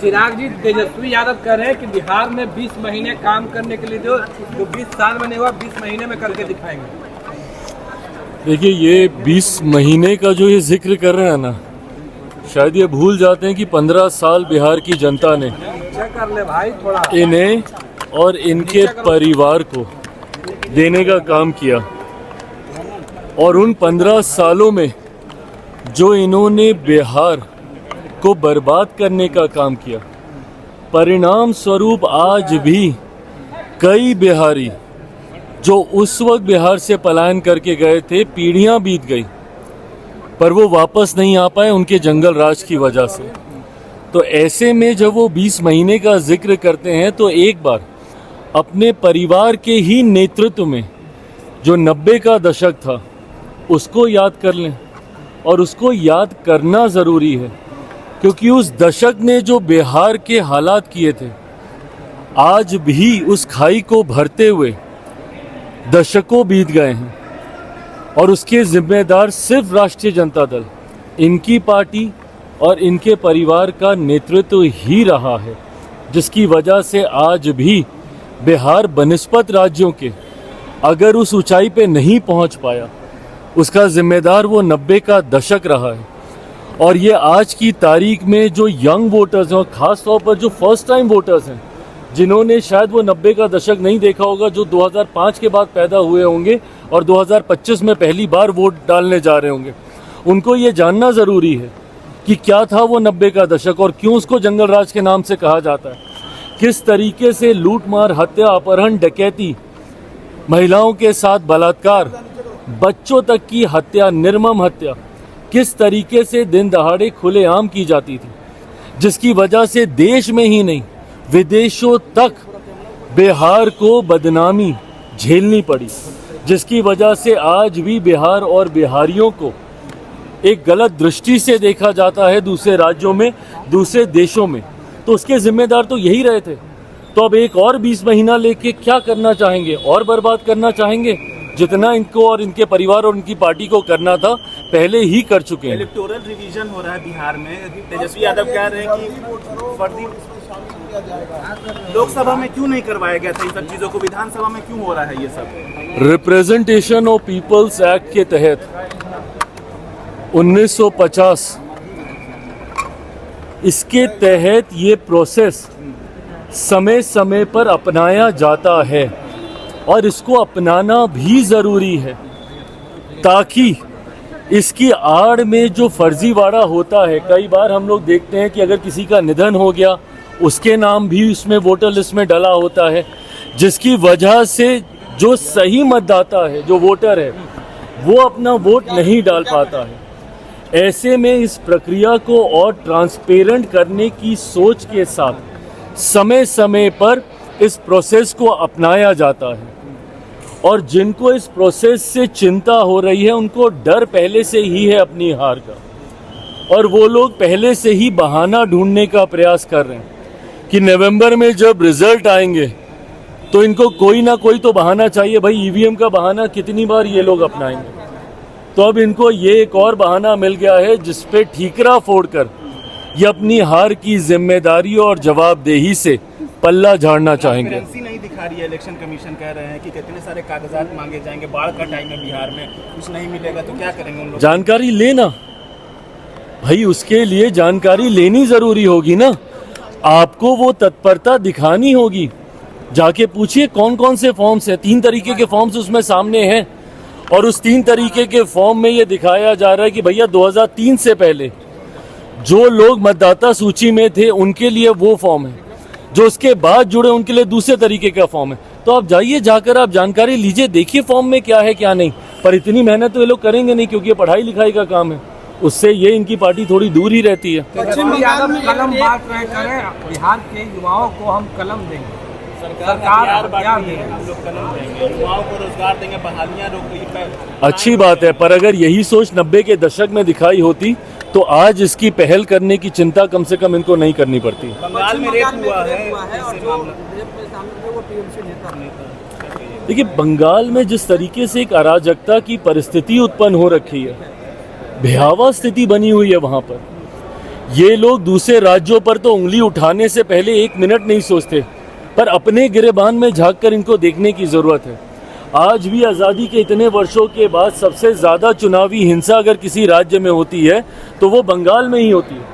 चिराग जी, तेजस्वी यादव कह रहे हैं कि बिहार में 20 महीने काम करने के लिए जो 20 साल में नहीं हुआ 20 महीने में करके दिखाएंगे। देखिए, ये 20 महीने का जो ये जिक्र कर रहे हैं ना, शायद ये भूल जाते हैं कि 15 साल बिहार की जनता ने कर ले भाई थोड़ा इन्हें और इनके परिवार को देने का काम किया। और उन 15 सालों में जो इन्होंने बिहार को बर्बाद करने का काम किया, परिणाम स्वरूप आज भी कई बिहारी जो उस वक्त बिहार से पलायन करके गए थे, पीढ़ियां बीत गई पर वो वापस नहीं आ पाए उनके जंगल राज की वजह से। तो ऐसे में जब वो 20 महीने का जिक्र करते हैं तो एक बार अपने परिवार के ही नेतृत्व में जो 90 का दशक था उसको याद कर लें। और उसको याद करना ज़रूरी है क्योंकि उस दशक ने जो बिहार के हालात किए थे, आज भी उस खाई को भरते हुए दशकों बीत गए हैं और उसके जिम्मेदार सिर्फ राष्ट्रीय जनता दल, इनकी पार्टी और इनके परिवार का नेतृत्व ही रहा है, जिसकी वजह से आज भी बिहार बनिस्पत राज्यों के अगर उस ऊंचाई पे नहीं पहुंच पाया, उसका जिम्मेदार वो 90 का दशक रहा है। और ये आज की तारीख में जो यंग वोटर्स हैं और ख़ास तौर पर जो फर्स्ट टाइम वोटर्स हैं, जिन्होंने शायद वो 90 का दशक नहीं देखा होगा, जो 2005 के बाद पैदा हुए होंगे और 2025 में पहली बार वोट डालने जा रहे होंगे, उनको ये जानना ज़रूरी है कि क्या था वो 90 का दशक और क्यों उसको जंगल राज के नाम से कहा जाता है। किस तरीके से लूट मार, हत्या, अपहरण, डकैती, महिलाओं के साथ बलात्कार, बच्चों तक की हत्या, निर्मम हत्या किस तरीके से दिन दहाड़े खुलेआम की जाती थी, जिसकी वजह से देश में ही नहीं विदेशों तक बिहार को बदनामी झेलनी पड़ी, जिसकी वजह से आज भी बिहार और बिहारियों को एक गलत दृष्टि से देखा जाता है दूसरे राज्यों में, दूसरे देशों में। तो उसके जिम्मेदार तो यही रहे थे। तो अब एक और 20 महीना लेके क्या करना चाहेंगे? और बर्बाद करना चाहेंगे? जितना इनको और इनके परिवार और इनकी पार्टी को करना था पहले ही कर चुके हैं। इलेक्टोरल रिवीजन हो रहा है बिहार में। तेजस्वी यादव कह रहे हैं कि फर्जी लोकसभा में क्यों नहीं करवाया गया था इन सब चीजों को, विधानसभा में क्यों हो रहा है ये सब? रिप्रेजेंटेशन ऑफ पीपल्स एक्ट के तहत 1950 इसके तहत ये प्रोसेस समय समय पर अपनाया जाता है और इसको अपनाना भी ज़रूरी है, ताकि इसकी आड़ में जो फर्जीवाड़ा होता है, कई बार हम लोग देखते हैं कि अगर किसी का निधन हो गया उसके नाम भी उसमें वोटर लिस्ट में डला होता है, जिसकी वजह से जो सही मतदाता है, जो वोटर है, वो अपना वोट नहीं डाल पाता है। ऐसे में इस प्रक्रिया को और ट्रांसपेरेंट करने की सोच के साथ समय समय पर इस प्रोसेस को अपनाया जाता है। और जिनको इस प्रोसेस से चिंता हो रही है उनको डर पहले से ही है अपनी हार का, और वो लोग पहले से ही बहाना ढूंढने का प्रयास कर रहे हैं कि नवंबर में जब रिजल्ट आएंगे तो इनको कोई ना कोई तो बहाना चाहिए। भाई, ईवीएम का बहाना कितनी बार ये लोग अपनाएंगे? तो अब इनको ये एक और बहाना मिल गया है जिस पे ठीकरा फोड़कर ये अपनी हार की जिम्मेदारी और जवाबदेही से पल्ला झाड़ना चाहेंगे। नहीं दिखा रही है, इलेक्शन कमीशन कह रहे हैं कि कितने सारे कागजात मांगे जाएंगे, बाढ़ का टाइम है बिहार में, कुछ नहीं मिलेगा तो क्या करेंगे उन लोग? जानकारी लेना भाई, उसके लिए जानकारी लेनी जरूरी होगी ना। आपको वो तत्परता दिखानी होगी। जाके पूछिए कौन कौन से फॉर्म्स हैं। 3 तरीके के फॉर्म्स उसमें सामने हैं और उस 3 तरीके के फॉर्म में ये दिखाया जा रहा है कि भैया 2003 से पहले जो लोग मतदाता सूची में थे उनके लिए वो फॉर्म है, जो उसके बाद जुड़े उनके लिए दूसरे तरीके का फॉर्म है। तो आप जाइए, जाकर आप जानकारी लीजिए, देखिए फॉर्म में क्या है क्या नहीं। पर इतनी मेहनत तो ये लोग करेंगे नहीं क्योंकि ये पढ़ाई लिखाई का काम है, उससे ये इनकी पार्टी थोड़ी दूर ही रहती है। पश्चिम यादव कलम बांट रहे करें, बिहार के युवाओं को हम कलम देंगे, सरकार हम लोग कलम देंगे, युवाओं को रोजगार देंगे, बहालियां रोक। अच्छी बात है, पर अगर यही सोच 90 के दशक में दिखाई होती तो आज इसकी पहल करने की चिंता कम से कम इनको नहीं करनी पड़ती। बंगाल में रेप हुआ है। देखिए, बंगाल में जिस तरीके से एक अराजकता की परिस्थिति उत्पन्न हो रखी है, भयावह स्थिति बनी हुई है वहाँ पर, ये लोग दूसरे राज्यों पर तो उंगली उठाने से पहले 1 मिनट नहीं सोचते, पर अपने गिरेबान में झांककर इनको देखने की जरूरत है। आज भी आज़ादी के इतने वर्षों के बाद सबसे ज़्यादा चुनावी हिंसा अगर किसी राज्य में होती है तो वो बंगाल में ही होती है।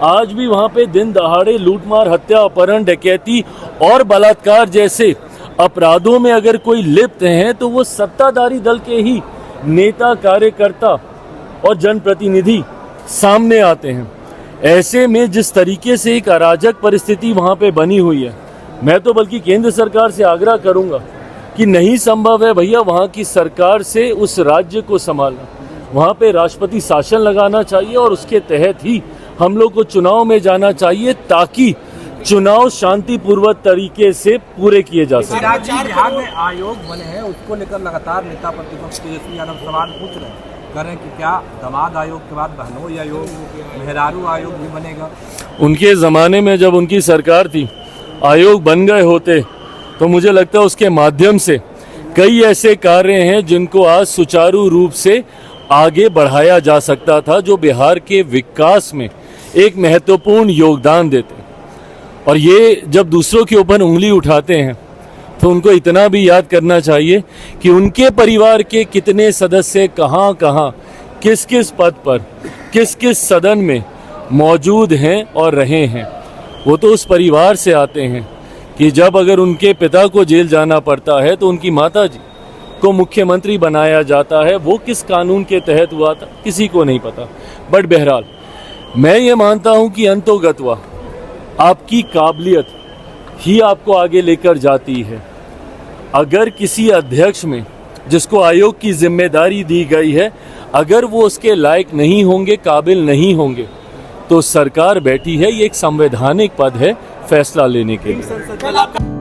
आज भी वहाँ पे दिन दहाड़े लूटमार, हत्या, अपहरण, डकैती और बलात्कार जैसे अपराधों में अगर कोई लिप्त हैं तो वो सत्ताधारी दल के ही नेता, कार्यकर्ता और जनप्रतिनिधि सामने आते हैं। ऐसे में जिस तरीके से एक अराजक परिस्थिति वहाँ पे बनी हुई है, मैं तो बल्कि केंद्र सरकार से आग्रह करूँगा कि नहीं संभव है भैया वहाँ की सरकार से उस राज्य को संभालना, वहाँ पे राष्ट्रपति शासन लगाना चाहिए और उसके तहत ही हम लोग को चुनाव में जाना चाहिए ताकि चुनाव शांतिपूर्वक तरीके से पूरे किए जा सके। बिहार में आयोग बने हैं, उसको लेकर लगातार नेता प्रतिपक्ष तेजस्वी यादव सवाल पूछ रहे हैं, कह रहे हैं कि क्या दामाद आयोग के बाद बहनोई आयोग, मेहरारू आयोग भी बनेगा? उनके ज़माने में जब उनकी सरकार थी, आयोग बन गए होते तो मुझे लगता है उसके माध्यम से कई ऐसे कार्य हैं जिनको आज सुचारू रूप से आगे बढ़ाया जा सकता था, जो बिहार के विकास में एक महत्वपूर्ण योगदान देते। और ये जब दूसरों के ऊपर उंगली उठाते हैं तो उनको इतना भी याद करना चाहिए कि उनके परिवार के कितने सदस्य कहाँ कहाँ, किस किस पद पर, किस किस सदन में मौजूद हैं और रहे हैं। वो तो उस परिवार से आते हैं कि जब अगर उनके पिता को जेल जाना पड़ता है तो उनकी माता जी को मुख्यमंत्री बनाया जाता है। वो किस कानून के तहत हुआ था किसी को नहीं पता। बट बहरहाल मैं ये मानता हूँ कि अंतोगत्वा आपकी काबिलियत ही आपको आगे लेकर जाती है। अगर किसी अध्यक्ष में जिसको आयोग की जिम्मेदारी दी गई है, अगर वो उसके लायक नहीं होंगे, काबिल नहीं होंगे, तो सरकार बैठी है, ये एक संवैधानिक पद है फैसला लेने के लिए।